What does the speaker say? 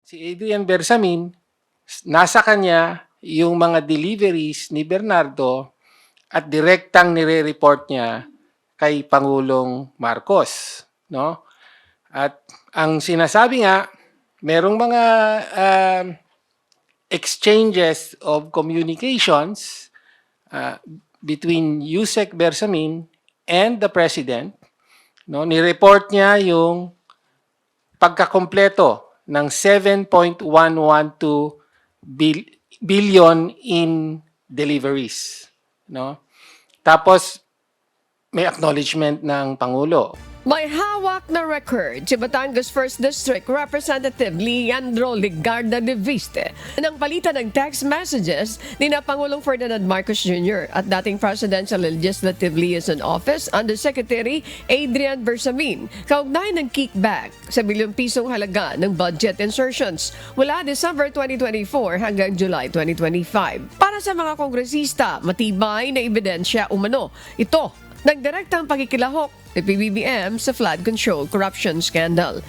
Si Adrian Bersamin, nasa kanya yung mga deliveries ni Bernardo at direktang nire-report niya kay Pangulong Marcos, no? At ang sinasabi nga, merong mga exchanges of communications between Yusek Bersamin and the President, no? Ni-report niya yung pagkakompleto ng 7.112 billion in deliveries, no? Tapos may acknowledgement ng Pangulo. May hawak na record si Batangas 1st District Representative Leandro Ligarda de Viste ng palitan ng text messages ni na Pangulong Ferdinand Marcos Jr. at dating Presidential Legislative Liaison Office Undersecretary Adrian Bersamin kaugnay ng kickback sa bilyong pisong halaga ng budget insertions mula December 2024 hanggang July 2025. Para sa mga kongresista, matibay na ebidensya umano ito ng direktang pagkikilahok ni PBBM sa flood control corruption scandal.